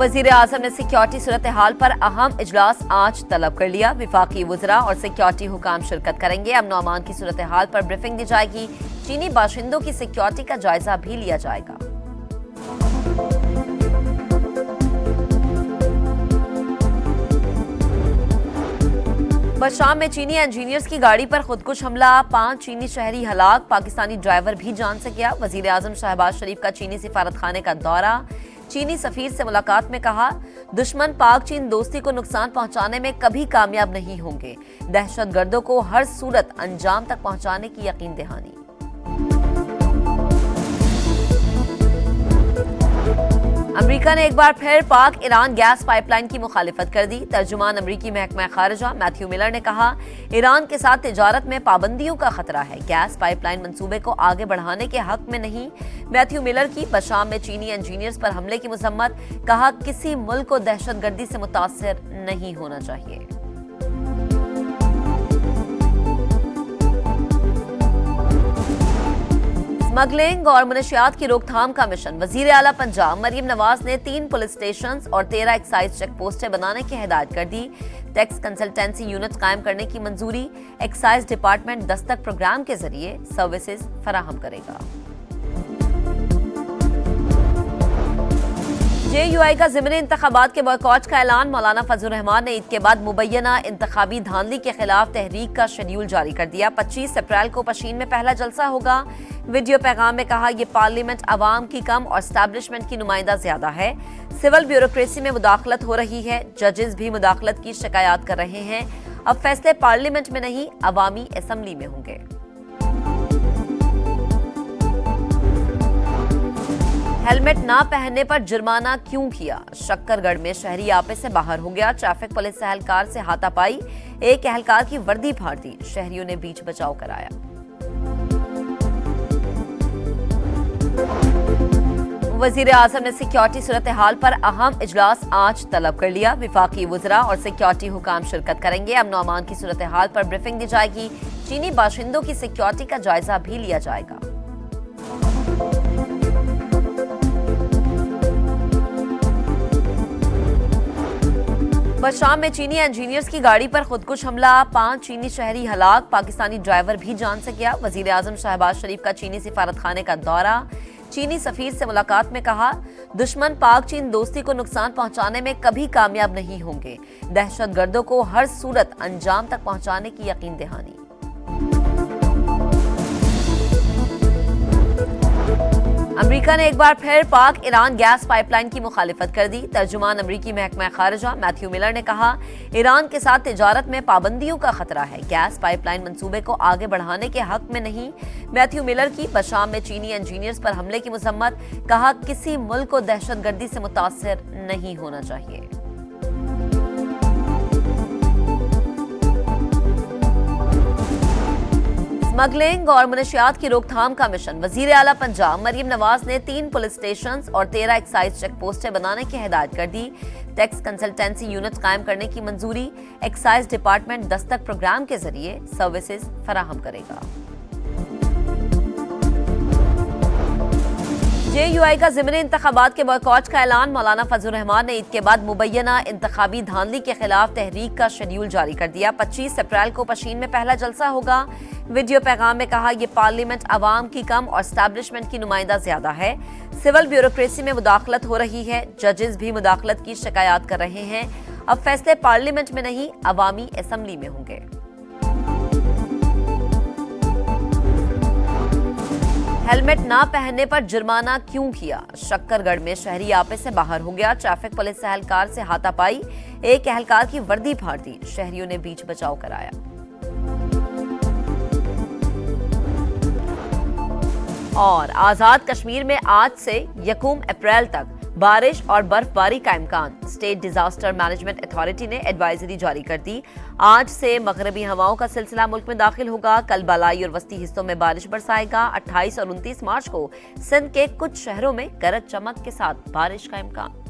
वजीर आजम ने सिक्योरिटी सूरत हाल पर अहम इजलास आज तलब कर लिया। विफाकी वज़रा और सिक्योरिटी हुकाम शिरकत करेंगे। अमन और अमान की सूरत हाल पर ब्रीफिंग दी जाएगी। चीनी बाशिंदों की सिक्योरिटी का जायजा भी लिया जाएगा। बशाम में चीनी इंजीनियर्स की गाड़ी पर खुदकुश हमला, 5 चीनी शहरी हलाक, पाकिस्तानी ड्राइवर भी जान से गया। वजीर आजम शहबाज शरीफ का चीनी सिफारत खाने का दौरा, चीनी सफीर से मुलाकात में कहा दुश्मन पाक चीन दोस्ती को नुकसान पहुंचाने में कभी कामयाब नहीं होंगे। दहशत गर्दों को हर सूरत अंजाम तक पहुंचाने की यकीन दहानी। अमेरिका ने एक बार फिर पाक ईरान गैस पाइपलाइन की मुखालिफत कर दी। तर्जुमान अमेरिकी महकमा खारजा मैथ्यू मिलर ने कहा ईरान के साथ तिजारत में पाबंदियों का खतरा है, गैस पाइपलाइन मंसूबे को आगे बढ़ाने के हक में नहीं। मैथ्यू मिलर की बशाम में चीनी इंजीनियर्स पर हमले की मजम्मत, कहा किसी मुल्क को दहशतगर्दी से मुतासिर नहीं होना चाहिए। स्मगलिंग और मनशियात की रोकथाम का मिशन, वजीर आला पंजाब मरियम नवाज ने 3 पुलिस स्टेशन और 13 एक्साइज चेक पोस्टें बनाने की हिदायत कर दी। टैक्स कंसल्टेंसी यूनिट कायम करने की मंजूरी, एक्साइज डिपार्टमेंट दस्तक प्रोग्राम के जरिए सर्विसेज फराहम करेगा। JUI का ज़िमनी इंतखाबात के बॉयकॉट का ऐलान, मौलाना फजलुर रहमान ने ईद के बाद मुबैना इंतखाबी धांधली के खिलाफ तहरीक का शेड्यूल जारी कर दिया। 25 अप्रैल को पशीन में पहला जलसा होगा। वीडियो पैगाम में कहा यह पार्लियामेंट अवाम की कम और एस्टैब्लिशमेंट की नुमाइंदा ज्यादा है। सिविल ब्यूरोक्रेसी में मुदाखलत हो रही है, जजेस भी मुदाखलत की शिकायत कर रहे हैं। अब फैसले पार्लियामेंट में नहीं अवामी असम्बली में होंगे। हेलमेट ना पहनने पर जुर्माना क्यों किया, शक्करगढ़ में शहरी आपे से बाहर हो गया। ट्रैफिक पुलिस एहलकार से हाथापाई, एक एहलकार की वर्दी फाड़ दी, शहरियों ने बीच बचाव कराया। वजीर आजम ने सिक्योरिटी सूरत हाल पर अहम इजलास आज तलब कर लिया। विफाकी वज़रा और सिक्योरिटी हुकाम शिरकत करेंगे। अमन और अमान की सूरत हाल पर ब्रीफिंग दी जाएगी। चीनी बाशिंदों की सिक्योरिटी का जायजा भी लिया जाएगा। बशाम में चीनी इंजीनियर्स की गाड़ी पर खुदकुश हमला, 5 चीनी शहरी हलाक, पाकिस्तानी ड्राइवर भी जान से गया। वजीर आजम शहबाज शरीफ का चीनी सिफारत खाने का दौरा, चीनी सफीर से मुलाकात में कहा दुश्मन पाक चीन दोस्ती को नुकसान पहुंचाने में कभी कामयाब नहीं होंगे। दहशत गर्दों को हर सूरत अंजाम तक पहुंचाने की यकीन दहानी। अमेरिका ने एक बार फिर पाक ईरान गैस पाइपलाइन की मुखालिफत कर दी। तर्जुमान अमेरिकी महकमा खारजा मैथ्यू मिलर ने कहा ईरान के साथ तिजारत में पाबंदियों का खतरा है, गैस पाइपलाइन मंसूबे को आगे बढ़ाने के हक में नहीं। मैथ्यू मिलर की बशाम में चीनी इंजीनियर्स पर हमले की मजम्मत, कहा किसी मुल्क को दहशतगर्दी से मुतासिर नहीं होना चाहिए। स्मगलिंग और मनशियात की रोकथाम का मिशन, वजीर आला पंजाब मरियम नवाज ने 3 पुलिस स्टेशन और 13 एक्साइज चेक पोस्टें बनाने की हिदायत कर दी। टैक्स कंसल्टेंसी यूनिट कायम करने की मंजूरी, एक्साइज डिपार्टमेंट दस्तक प्रोग्राम के जरिए सर्विसेज फराहम करेगा। JUI का ज़िमनी इंतखाबात के बॉयकॉट का ऐलान, मौलाना फजलुर रहमान ने ईद के बाद मुबैना इंतखाबी धांधली के खिलाफ तहरीक का शेड्यूल जारी कर दिया। 25 अप्रैल को पशीन में पहला जलसा होगा। वीडियो पैगाम में कहा यह पार्लियामेंट अवाम की कम और एस्टैब्लिशमेंट की नुमाइंदा ज्यादा है। सिविल ब्यूरोक्रेसी में मुदाखलत हो रही है, जजेस भी मुदाखलत की शिकायत कर रहे हैं। अब फैसले पार्लियामेंट में नहीं अवामी असम्बली में होंगे। हेलमेट ना पहनने पर जुर्माना क्यों किया, शक्करगढ़ में शहरी आपे से बाहर हो गया। ट्रैफिक पुलिस एहलकार से हाथापाई, एक एहलकार की वर्दी फाड़ दी, शहरियों ने बीच बचाव कराया। और आजाद कश्मीर में आज से 1 अप्रैल तक बारिश और बर्फबारी का इम्कान, स्टेट डिजास्टर मैनेजमेंट अथॉरिटी ने एडवाइजरी जारी कर दी। आज से मगरबी हवाओं का सिलसिला मुल्क में दाखिल होगा। कल बलाई और वस्ती हिस्सों में बारिश बरसाएगा। 28 और 29 मार्च को सिंध के कुछ शहरों में गरज चमक के साथ बारिश का इम्कान।